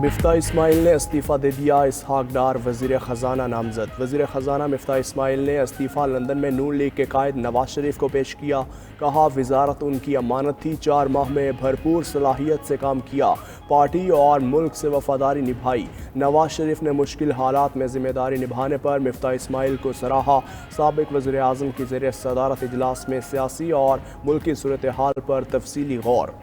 मिफ्ता इस्माइल ने इस्तीफ़ा दे दिया, इसहाक डार वज़ीर ख़जाना नामज़द। वज़ीर ख़जाना मिफ्ता इस्माइल ने इस्तीफ़ा लंदन में नून लीग के कायद नवाज शरीफ को पेश किया। कहा वज़ारत उनकी अमानत थी, 4 माह में भरपूर सलाहियत से काम किया, पार्टी और मुल्क से वफादारी निभाई। नवाज शरीफ ने मुश्किल हालात में जिम्मेदारी निभाने पर मिफ्ता इस्माइल को सराहा। साबिक़ वज़ीर आज़म की ज़ेर सदारत इजलास में सियासी और मुल्की सूरत हाल पर तफसीली गौर।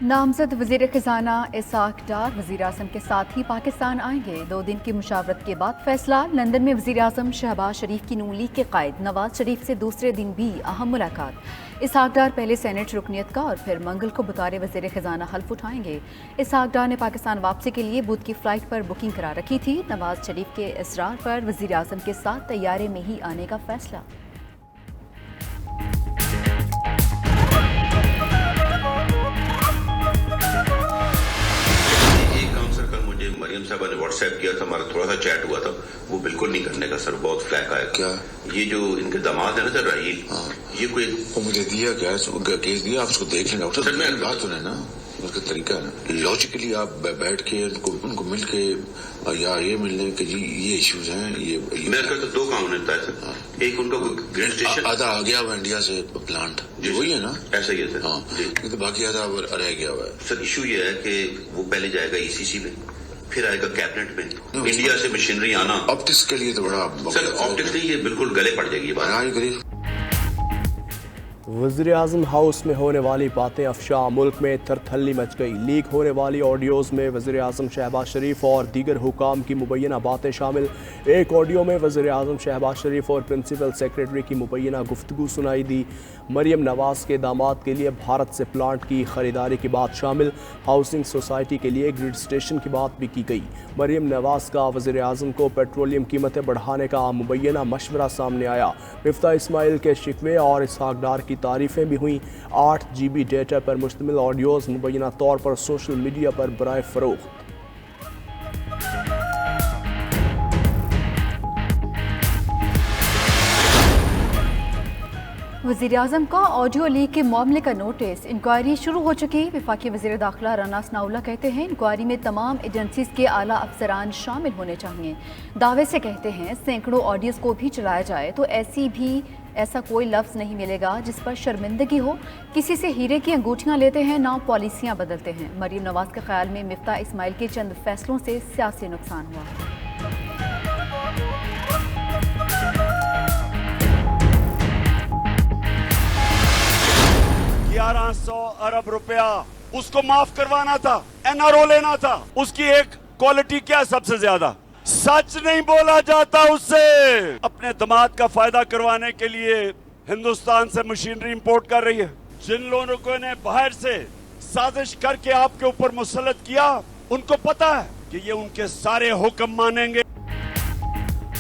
नामजद वज़ीर ख़जाना इसहाक डार वज़ीर आज़म के साथ ही पाकिस्तान आएंगे। 2 दिन की मुशावरत के बाद फैसला। लंदन में वज़ीर आज़म शहबाज शरीफ की नून लीग के कायद नवाज शरीफ से दूसरे दिन भी अहम मुलाकात। इसहाक डार पहले सेनेट रुकनीत का और फिर मंगल को बतौर वज़ीर ख़जाना हल्फ उठाएंगे। इसहाक डार ने पाकिस्तान वापसी के लिए बुध की फ़्लाइट पर बुकिंग करा रखी थी। नवाज शरीफ के इसरार पर वज़ीर आज़म के साथ तैयारे में ही आने का फैसला। मरियम साहब ने व्हाट्सएप किया था, हमारा थोड़ा सा चैट हुआ था, वो बिल्कुल नहीं करने का सर, बहुत फ्लैक आया। क्या ये जो इनके दामाद है ना सर राहील, ये कोई वो मुझे दिया क्या केस दिया, आप उसको देख लेना सर। मैं बात सुने ना, उसका तरीका है ना, लॉजिकली आप बैठ के उनको मिल के या ये मिलने के जी ये इश्यूज हैं, ये मेरे का तो 2 काम होता है सर। एक उनका ग्रेन स्टेशन आधा आ गया हुआ इंडिया से प्लांट, वही है ना, ऐसा ही है सर। हाँ, तो बाकी आधा रह गया हुआ है सर। इशू ये है कि वो पहले जाएगा ECC में, फिर आएगा कैबिनेट में। इंडिया से मशीनरी आना ऑप्टिक्स के लिए तो बड़ा सर, ऑप्टिक्स नहीं, ये बिल्कुल गले पड़ जाएगी बात। वज़ीर आज़म हाउस में होने वाली बातें अफशा, मुल्क में थरथल्ली मच गई। लीक होने वाली ऑडियोज़ में वज़ीर आज़म शहबाज शरीफ और दीगर हुकाम की मुबैना बातें शामिल। एक ऑडियो में वज़ीर आज़म शहबाज शरीफ और प्रिंसिपल सेक्रेटरी की मुबैना गुफ्तगू सुनाई दी। मरियम नवाज़ के दामाद के लिए भारत से प्लांट की ख़रीदारी की बात शामिल। हाउसिंग सोसाइटी के लिए ग्रिड स्टेशन की बात भी की गई। मरियम नवाज़ का वज़ीर आज़म को पेट्रोलियम कीमतें बढ़ाने का मुबैना मशवरा सामने आया। मिफ्ता इस्माइल के शिकवे और इसहाक डार की तारीफ़ें भी हुई। 8 GB डेटा पर मुश्तमिल ऑडियोज़ मुबैना तौर पर सोशल मीडिया पर बराए फ़रोख्त। वज़ीर आज़म का ऑडियो लीक के मामले का नोटिस। इंक्वायरी शुरू हो चुकी। वफाकी वज़ीर दाखिला राना सनाउल्लाह कहते हैं इंक्वायरी में तमाम एजेंसीज के आला अफसरान शामिल होने चाहिए। दावे से कहते हैं सैकड़ों ऑडियोज़ को भी चलाया जाए तो ऐसा कोई लफ्ज़ नहीं मिलेगा जिस पर शर्मिंदगी हो। किसी से हीरे की अंगूठियाँ लेते हैं ना पॉलिसियाँ बदलते हैं। मरियम नवाज़ के ख्याल में मिफ्ता इस्माइल के चंद फैसलों से सियासी नुकसान हुआ। 1100 अरब रुपया उसको माफ करवाना था, NRO लेना था। उसकी एक क्वालिटी क्या सबसे ज्यादा, सच नहीं बोला जाता उससे। अपने दामाद का फायदा करवाने के लिए हिंदुस्तान से मशीनरी इंपोर्ट कर रही है। जिन लोगों ने बाहर से साजिश करके आपके ऊपर मुसल्लत किया, उनको पता है कि ये उनके सारे हुक्म मानेंगे।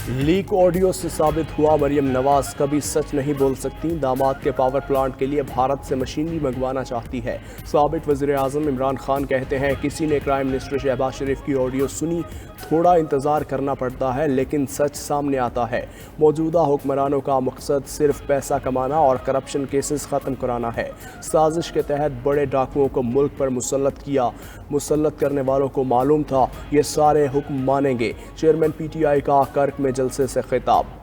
लीक ऑडियो से साबित हुआ मरियम नवाज कभी सच नहीं बोल सकती। दामाद के पावर प्लांट के लिए भारत से मशीनरी मंगवाना चाहती है। साबिक वज़ीर आज़म इमरान खान कहते हैं किसी ने प्राइम मिनिस्टर शहबाज शरीफ की ऑडियो सुनी, थोड़ा इंतज़ार करना पड़ता है लेकिन सच सामने आता है। मौजूदा हुक्मरानों का मकसद सिर्फ पैसा कमाना और करप्शन केसेस ख़त्म कराना है। साजिश के तहत बड़े डाकुओं को मुल्क पर मुसल्लत किया। मुसल्लत करने वालों को मालूम था ये सारे हुक्म मानेंगे। चेयरमैन PTI का कर्क में जलसे से खिताब।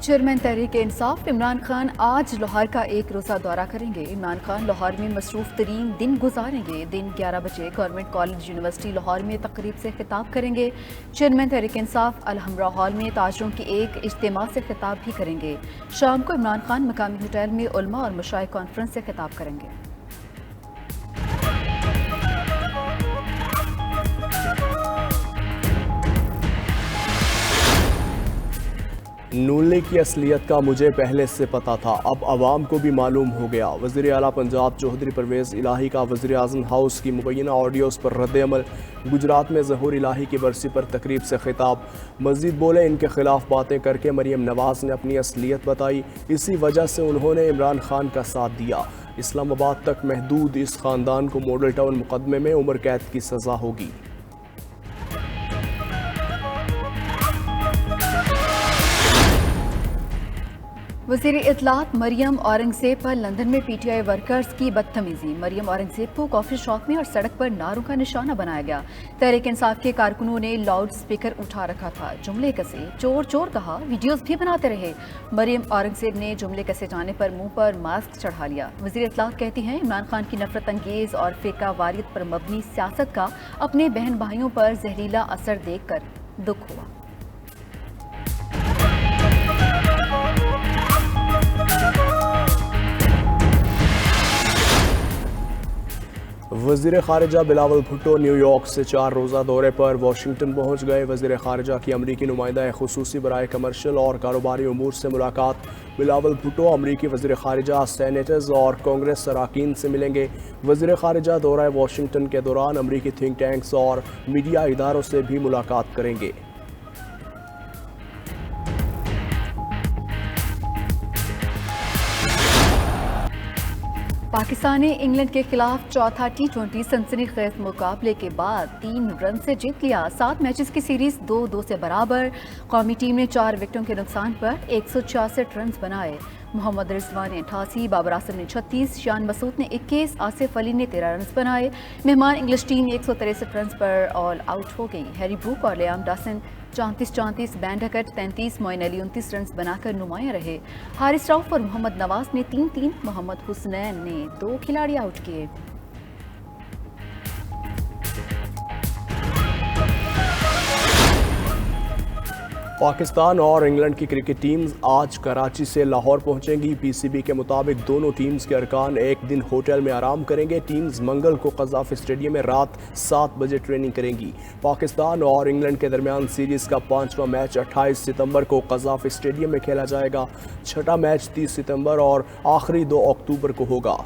चेयरमैन तहरीक इंसाफ इमरान खान आज लाहौर का 1 रोज़ा दौरा करेंगे। इमरान खान लाहौर में मसरूफ़ तरीन दिन गुजारेंगे। दिन 11 बजे गवर्नमेंट कॉलेज यूनिवर्सिटी लाहौर में तकरीब से खिताब करेंगे। चेयरमैन तहरीक इंसाफ अल-हमरा हॉल में ताजरों की एक इज्तिमा से खिताब भी करेंगे। शाम को इमरान खान मकामी होटल में उलमा और मशाइख कॉन्फ्रेंस से खिताब करेंगे। नून लीग की असलियत का मुझे पहले से पता था, अब आवाम को भी मालूम हो गया। वज़ीर आला पंजाब चौधरी परवेज़ इलाही का वज़ीर आज़म हाउस की मुबैना ऑडियोज़ पर रद्द-ए-अमल। गुजरात में ज़हूर इलाही की बरसी पर तकरीब से खिताब। मज़ीद बोले इनके खिलाफ बातें करके मरियम नवाज़ ने अपनी असलियत बताई, इसी वजह से उन्होंने इमरान खान का साथ दिया। इस्लामाबाद तक महदूद इस ख़ानदान को मॉडल टाउन मुकदमे में उम्र कैद की सज़ा होगी। वज़ीर इत्तलात मरियम औरंगज़ेब पर लंदन में पीटीआई वर्कर्स की बदतमीजी। मरियम औरंगज़ेब को कॉफ़ी शॉप में और सड़क पर नारों का निशाना बनाया गया। तहरीक इंसाफ के कारकुनों ने लाउड स्पीकर उठा रखा था, जुमले कसे, चोर चोर कहा, वीडियोस भी बनाते रहे। मरियम औरंगज़ेब ने जुमले कसे जाने पर मुंह पर मास्क चढ़ा लिया। वज़ीर इत्तलात कहती हैं, इमरान खान की नफरत अंगेज़ और फ़िरका वारियत पर मबनी सियासत का अपने बहन भाइयों पर जहरीला असर देखकर दुख हुआ। वज़ीर ख़ारिजा बिलावल भुट्टो न्यूयॉर्क से 4 रोज़ा दौरे पर वाशिंगटन पहुँच गए। वज़ीर ख़ारिजा की अमरीकी नुमाइंदा खुसूसी बराए कमर्शल और कारोबारी उमूर से मुलाकात। बिलावल भुट्टो अमरीकी वज़ीर ख़ारिजा, सेनेटर्स और कांग्रेस अरकान से मिलेंगे। वज़ीर ख़ारिजा दौरा वाशिंगटन के दौरान अमरीकी थिंक टैंक्स और मीडिया इदारों से भी मुलाकात करेंगे। पाकिस्तान ने इंग्लैंड के खिलाफ चौथा T20 सनसनीखेज मुकाबले के बाद 3 रन से जीत लिया। 7 मैचेस की सीरीज 2-2 से बराबर। कौमी टीम ने 4 विकेटों के नुकसान पर 166 रन बनाए। मोहम्मद रिजवान ने 88, बाबर आजम ने 36, शान मसूद ने 21, आसिफ अली ने 13 रन बनाए। मेहमान इंग्लिश टीम 163 रन पर ऑल आउट हो गई। हैरी ब्रूक और Liam Dawson 34-34, Ben Duckett 33, Moeen Ali 29 run बनाकर नुमायां रहे। हारिस रऊफ और मोहम्मद नवाज ने 3-3, मोहम्मद हुसनैन ने 2 खिलाड़ी आउट किए। पाकिस्तान और इंग्लैंड की क्रिकेट टीम्स आज कराची से लाहौर पहुंचेंगी। पीसीबी के मुताबिक दोनों टीम्स के अरकान एक दिन होटल में आराम करेंगे। टीम्स मंगल को क़ज़ाफ़ी स्टेडियम में रात 7 बजे ट्रेनिंग करेंगी। पाकिस्तान और इंग्लैंड के दरमियान सीरीज़ का 5वां मैच 28 सितंबर को क़ज़ाफ़ी स्टेडियम में खेला जाएगा। 6ठा मैच 30 सितंबर और आखिरी 2 अक्टूबर को होगा।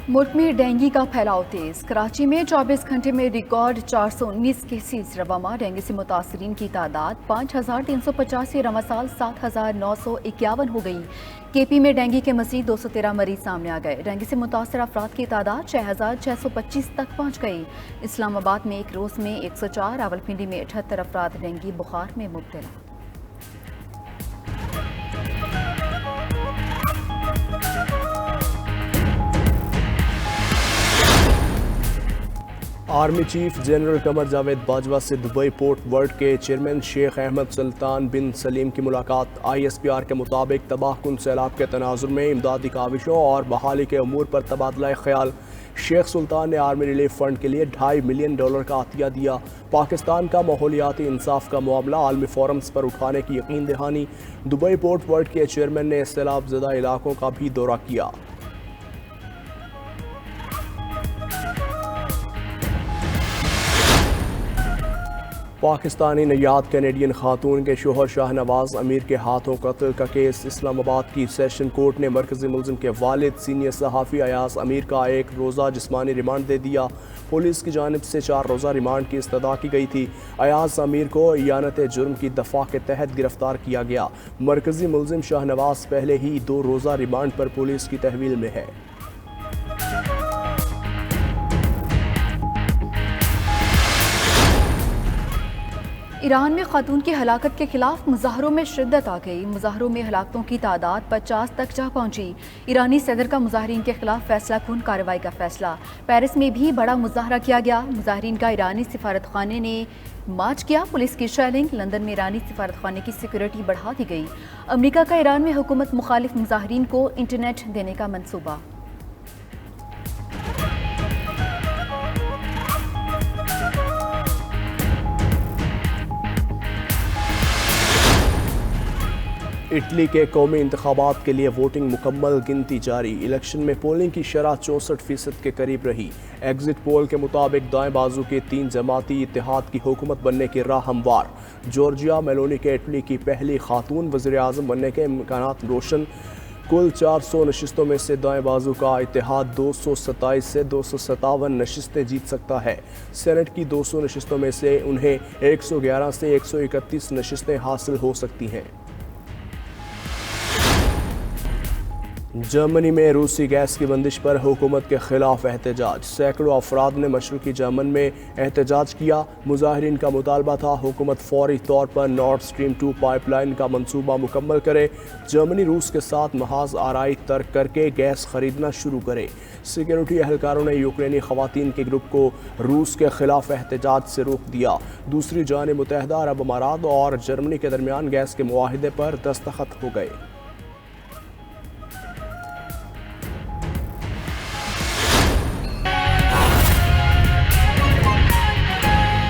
मुल्क में डेंगू का फैलाव तेज। कराची में 24 घंटे में रिकॉर्ड 419 केसेस रवामा। डेंगू से मुतासरीन की तादाद 5385, रवासाल 7951 हो गई। केपी में डेंगू के मज़ीद 213 मरीज सामने आ गए। डेंगू से मुतासर अफराद की तादाद 6625 तक पहुँच गई। इस्लामाबाद में एक रोज़ में 104, रावलपिंडी में 78 अफराद डेंगू बुखार में मुब्तला। Army chief general Qamar Javed Bajwa से दुबई पोर्ट वर्ल्ड के चेयरमैन शेख अहमद सुल्तान बिन सलीम की मुलाकात। ISPR के मुताबिक तबाहकुन सैलाब के तनाजुर में इमदादी काविशों और बहाली के अमूर पर तबादला ख्याल। शेख सुल्तान ने आर्मी रिलीफ फंड के लिए $2.5 मिलियन का अतिया दिया। पाकिस्तान का माहौलियाती इंसाफ का मामला आलमी फोरम्स पर उठाने की यकीन दहानी। दुबई पोर्ट वर्ल्ड के चेयरमैन ने सैलाब ज़दा इलाकों का भी दौरा किया। पाकिस्तानी नयाद कैनेडियन खातून के शोहर शाहनवाज अमीर के हाथों कत्ल का केस। इस्लामाबाद की सेशन कोर्ट ने मरकजी मुलजिम के वालिद सीनियर सहाफ़ी अयाज अमीर का 1 रोज़ा जिस्मानी रिमांड दे दिया। पुलिस की जानिब से 4 रोज़ा रिमांड की इस्तदा की गई थी। अयाज अमीर को इयानत जुर्म की दफ़ा के तहत गिरफ्तार किया गया। मरकजी मुलजिम शाहनवाज पहले ही 2 रोज़ा रिमांड पर पुलिस की तहवील में है। ईरान में खातून की हलाकत के खिलाफ मुजाहरों में शिद्दत आ गई। मुजाहरों में हलाकतों की तादाद 50 तक जा पहुंची। ईरानी सदर का मुजाहरीन के खिलाफ फैसला कुन कार्रवाई का फैसला। पेरिस में भी बड़ा मुजाहरा किया गया। मुजाहरीन का ईरानी सिफारत खाने ने मार्च किया। पुलिस की शेलिंग। लंदन में ईरानी सिफारत खाने की सिक्योरिटी बढ़ा दी गई। अमरीका का ईरान में हुकूमत मुखालिफ मुजाहरीन को इंटरनेट देने का मंसूबा। इटली के कौमी इंतखाबात के लिए वोटिंग मुकम्मल, गिनती जारी। इलेक्शन में पोलिंग की शरह 64% के करीब रही। एग्जिट पोल के मुताबिक दाएं बाजू के 3 जमाती इत्तेहाद की हुकूमत बनने की राह हमवार। जॉर्जिया मेलोनी के इटली की पहली खातून वज़ीर आज़म बनने के इम्कानात रोशन। कुल 400 नशिस्तों में से दाएं बाजू का इत्तेहाद 227 से 257 नशिस्तें जीत सकता है। सेनेट की 200 नशिस्तों में से उन्हें 111 से 131 नशिस्तें हासिल हो सकती हैं। जर्मनी में रूसी गैस की बंदिश पर हुकूमत के खिलाफ एहतजाज। सैकड़ों अफराद ने मशरक़ी जर्मन में एहतजाज किया। मुजाहिरीन का मुतालबा था हुकूमत फौरी तौर पर नॉर्थ स्ट्रीम 2 पाइपलाइन का मंसूबा मुकम्मल करे। जर्मनी रूस के साथ महाज आराई तर्क करके गैस खरीदना शुरू करे। सिक्योरिटी एहलकारों ने यूक्रेनी खवातीन के ग्रुप को रूस के खिलाफ एहतजाज से रोक दिया। दूसरी जानिब मुत्तहिदा अरब अमारात और जर्मनी के दरमियान गैस के मुआहिदे पर दस्तखत हो गए।